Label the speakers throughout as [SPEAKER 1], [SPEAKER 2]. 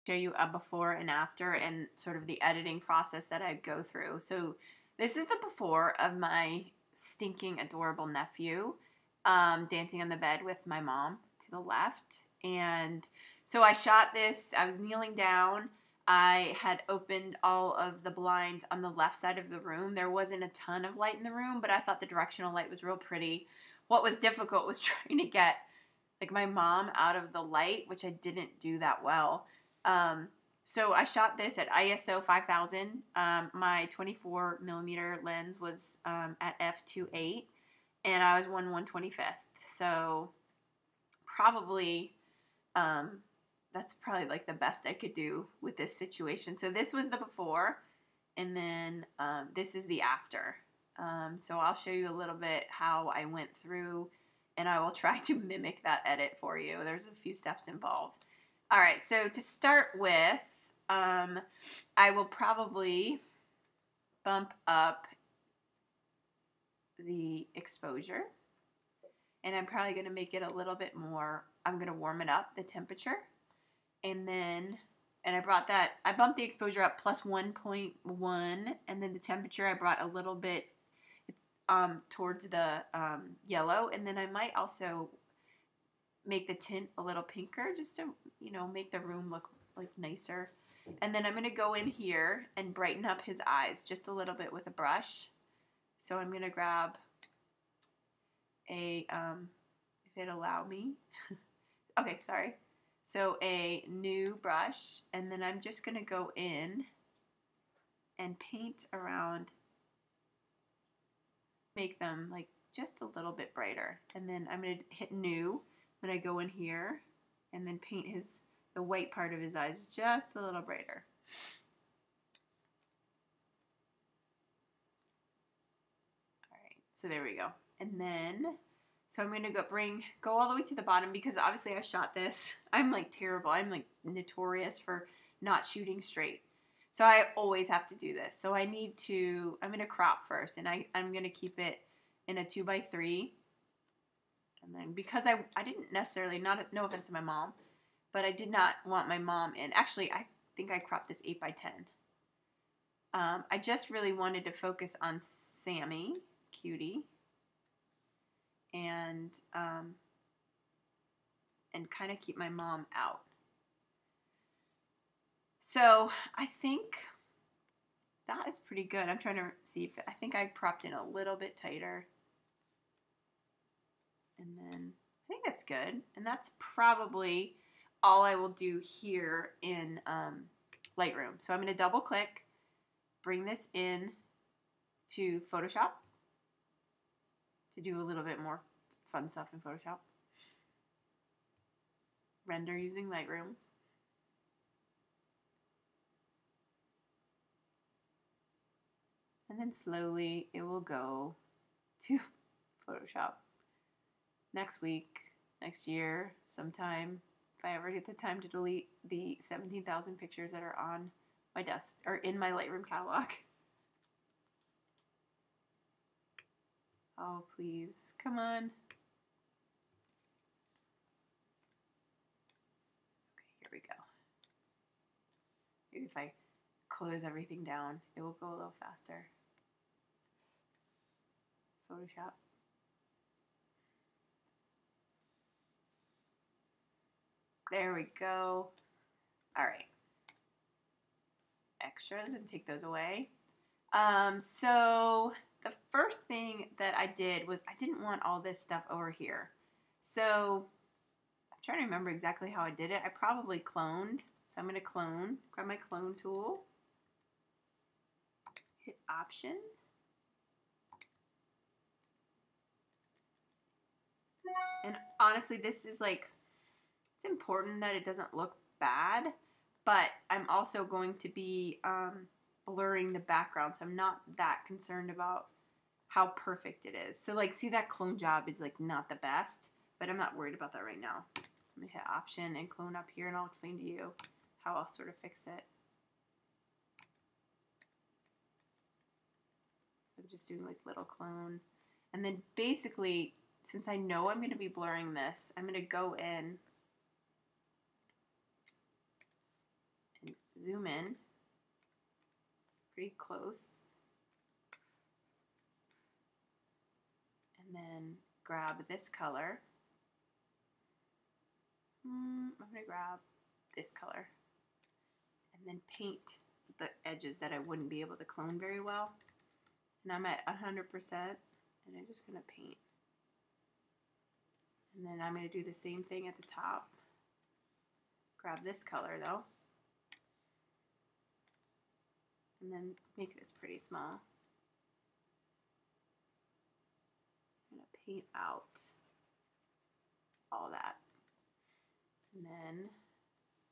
[SPEAKER 1] show you a before and after and sort of the editing process that I go through. So this is the before of my stinking adorable nephew dancing on the bed with my mom to the left. And so I shot this. I was kneeling down. I had opened all of the blinds on the left side of the room. There wasn't a ton of light in the room, but I thought the directional light was real pretty. What was difficult was trying to get like my mom out of the light, which I didn't do that well. So I shot this at ISO 5000. My 24 millimeter lens was at f2.8, and I was 1/125th. So probably that's probably like the best I could do with this situation. So this was the before, and then this is the after. So I'll show you a little bit how I went through, and I will try to mimic that edit for you. There's a few steps involved. All right, so to start with, I will probably bump up the exposure, and I'm probably going to make it a little bit more, I'm going to warm it up, the temperature, and then, and I bumped the exposure up plus 1.1, and then the temperature I brought a little bit towards the yellow, and then I might also make the tint a little pinker just to, you know, make the room look like nicer. And then I'm going to go in here and brighten up his eyes just a little bit with a brush. So I'm going to grab a, if it allow me, okay, sorry. So a new brush, and then I'm just going to go in and paint around, make them like just a little bit brighter. And then I'm going to hit new when I go in here and then paint the white part of his eyes just a little brighter. All right, so there we go. And then, so I'm going to go all the way to the bottom, because obviously I shot this. I'm like terrible. I'm like notorious for not shooting straight. So I always have to do this. So I'm going to crop first, and I'm going to keep it in a 2x3. And then because I didn't necessarily, no offense to my mom, but I did not want my mom in. Actually, I think I cropped this 8x10. I just really wanted to focus on Sammy, cutie, and kind of keep my mom out. So I think that is pretty good. I'm trying to see if, I think I cropped in a little bit tighter. And then I think that's good. And that's probably all I will do here in Lightroom. So I'm going to double click, bring this in to Photoshop to do a little bit more fun stuff in Photoshop. Render using Lightroom. And then slowly it will go to Photoshop. Next week, next year, sometime, if I ever get the time to delete the 17,000 pictures that are on my desk or in my Lightroom catalog. Oh, please, come on. Okay, here we go. Maybe if I close everything down, it will go a little faster. Photoshop. There we go. All right. Extras, and take those away. So the first thing that I did was I didn't want all this stuff over here. So I'm trying to remember exactly how I did it. I probably cloned. So I'm going to clone. Grab my clone tool. Hit Option. And honestly, this is like, it's important that it doesn't look bad, but I'm also going to be blurring the background, so I'm not that concerned about how perfect it is. So like, see, that clone job is like not the best, but I'm not worried about that right now. I'm gonna hit Option and clone up here, and I'll explain to you how I'll sort of fix it. So I'm just doing like little clone, and then basically, since I know I'm going to be blurring this, I'm going to go in zoom in pretty close. And then grab this color. I'm going to grab this color and then paint the edges that I wouldn't be able to clone very well. And I'm at 100% and I'm just going to paint. And then I'm going to do the same thing at the top. Grab this color though. And then make this pretty small. I'm going to paint out all that. And then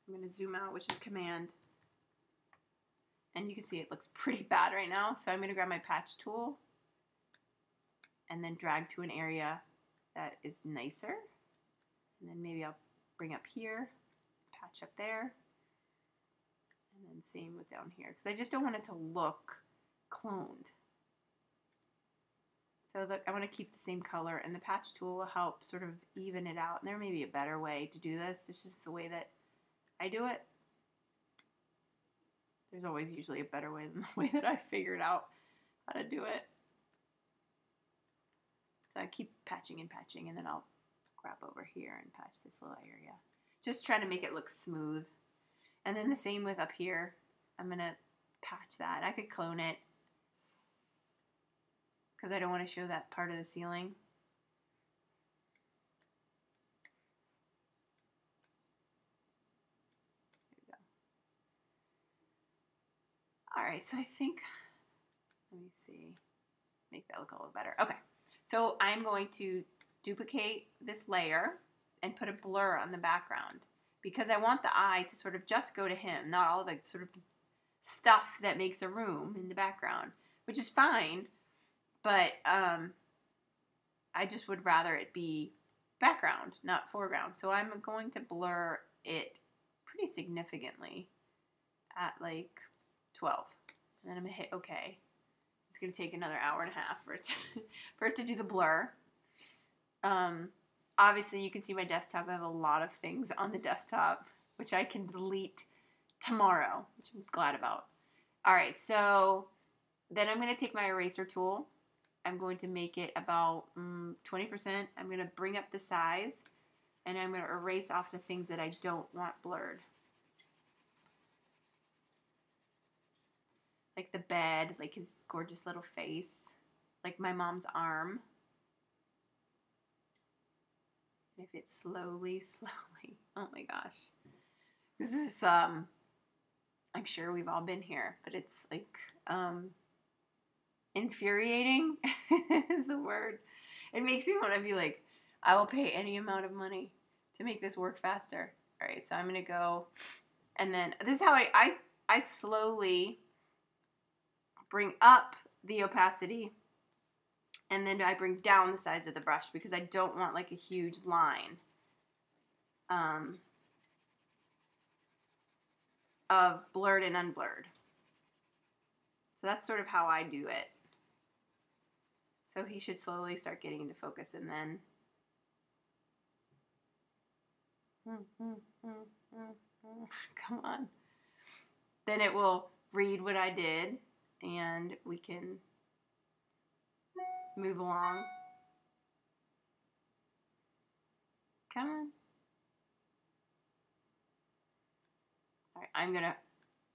[SPEAKER 1] I'm going to zoom out, which is Command. And you can see it looks pretty bad right now. So I'm going to grab my patch tool and then drag to an area that is nicer. And then maybe I'll bring up here, patch up there. And then same with down here, because I just don't want it to look cloned. So look, I want to keep the same color, and the patch tool will help sort of even it out. And there may be a better way to do this. It's just the way that I do it. There's always usually a better way than the way that I figured out how to do it. So I keep patching and patching, and then I'll grab over here and patch this little area. Just trying to make it look smooth. And then the same with up here. I'm going to patch that. I could clone it because I don't want to show that part of the ceiling. There we go. Alright, so I think, let me see, make that look a little better. Okay, so I'm going to duplicate this layer and put a blur on the background because I want the eye to sort of just go to him, not all the sort of stuff that makes a room in the background, which is fine, but I just would rather it be background, not foreground. So I'm going to blur it pretty significantly at like 12. And then I'm going to hit OK. It's going to take another hour and a half for it to do the blur. Obviously, you can see my desktop. I have a lot of things on the desktop, which I can delete tomorrow, which I'm glad about. All right, so then I'm going to take my eraser tool. I'm going to make it about 20%. I'm going to bring up the size, and I'm going to erase off the things that I don't want blurred. Like the bed, like his gorgeous little face, like my mom's arm. And if it's slowly, oh my gosh. This is, I'm sure we've all been here, but it's like, infuriating is the word. It makes me want to be like, I will pay any amount of money to make this work faster. All right, so I'm going to go, and then this is how I slowly bring up the opacity, and then I bring down the sides of the brush because I don't want like a huge line of blurred and unblurred. So that's sort of how I do it. So he should slowly start getting into focus, and then come on. Then it will read what I did, and we can move along. Come on. All right, I'm gonna,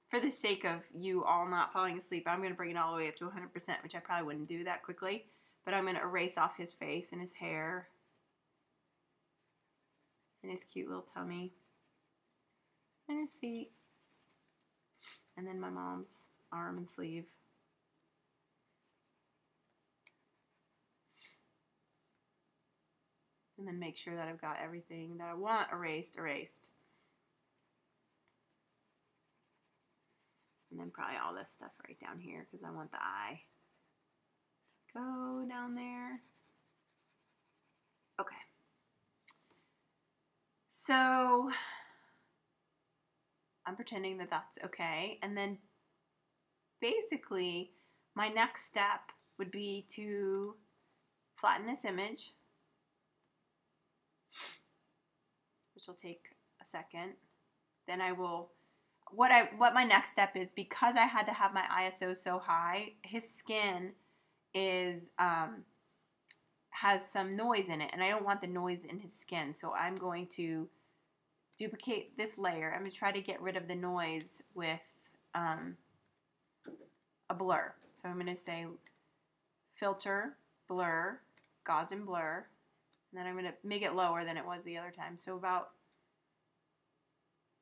[SPEAKER 1] for the sake of you all not falling asleep, I'm gonna bring it all the way up to 100%, which I probably wouldn't do that quickly. But I'm going to erase off his face and his hair and his cute little tummy and his feet. And then my mom's arm and sleeve. And then make sure that I've got everything that I want erased. And then probably all this stuff right down here because I want the eye. Go down there. Okay. So I'm pretending that that's okay. And then basically my next step would be to flatten this image, which will take a second. Then I will what my next step is, because I had to have my ISO so high, his skin is has some noise in it, and I don't want the noise in his skin, so I'm going to duplicate this layer. I'm going to try to get rid of the noise with a blur. So I'm going to say filter, blur, Gaussian blur, and then I'm going to make it lower than it was the other time. So about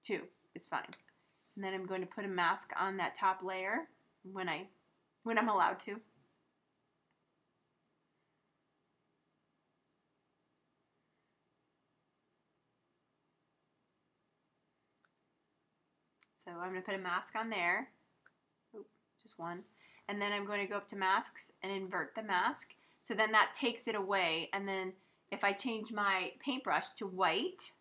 [SPEAKER 1] 2 is fine. And then I'm going to put a mask on that top layer when I'm allowed to. So I'm going to put a mask on there. Oop, just one. And then I'm going to go up to masks and invert the mask. So then that takes it away. And then if I change my paintbrush to white,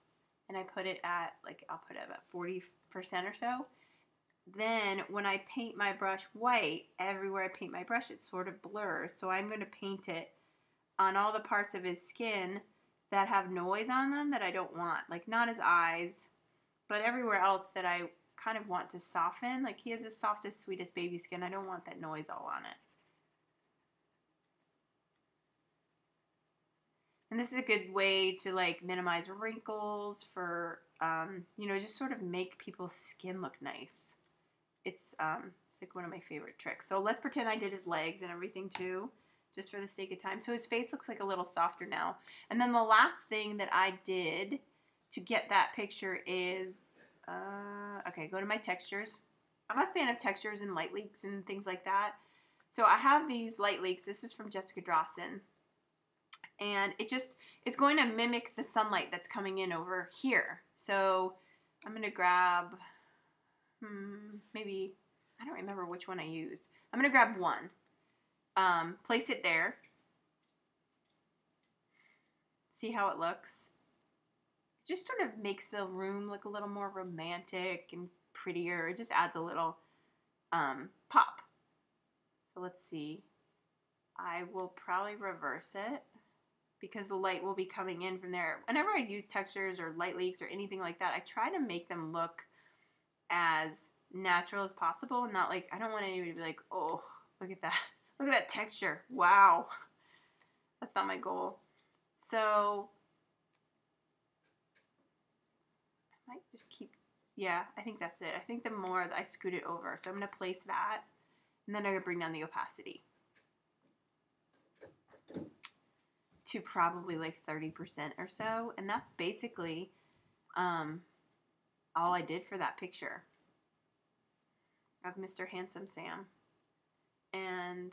[SPEAKER 1] and I put it at, like, I'll put it about 40% or so, then when I paint my brush white, everywhere I paint my brush, it sort of blurs. So I'm going to paint it on all the parts of his skin that have noise on them that I don't want. Like, not his eyes, but everywhere else that I kind of want to soften. Like, he has the softest, sweetest baby skin. I don't want that noise all on it. And this is a good way to, like, minimize wrinkles for, you know, just sort of make people's skin look nice. It's like one of my favorite tricks. So let's pretend I did his legs and everything too, just for the sake of time. So his face looks like a little softer now. And then the last thing that I did to get that picture is, okay, go to my textures. I'm a fan of textures and light leaks and things like that. So I have these light leaks. This is from Jessica Drawson. And it's going to mimic the sunlight that's coming in over here. So I'm going to grab, maybe, I don't remember which one I used. I'm going to grab one, place it there, see how it looks. It just sort of makes the room look a little more romantic and prettier. It just adds a little pop. So let's see. I will probably reverse it, because the light will be coming in from there. Whenever I use textures or light leaks or anything like that, I try to make them look as natural as possible, and not like, I don't want anybody to be like, oh, look at that. Look at that texture. Wow. That's not my goal. So I might just keep, yeah, I think that's it. I think the more I scoot it over. So I'm going to place that, and then I'm going to bring down the opacity to probably like 30% or so. And that's basically all I did for that picture of Mr. Handsome Sam. And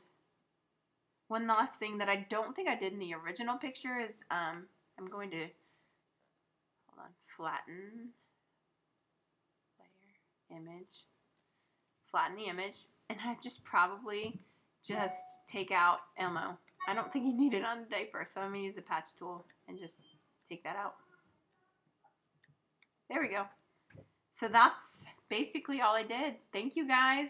[SPEAKER 1] one last thing that I don't think I did in the original picture is I'm going to, hold on, flatten, layer, image, flatten the image, and I just probably just take out Elmo. I don't think you need it on the diaper, so I'm going to use the patch tool and just take that out. There we go. So that's basically all I did. Thank you guys.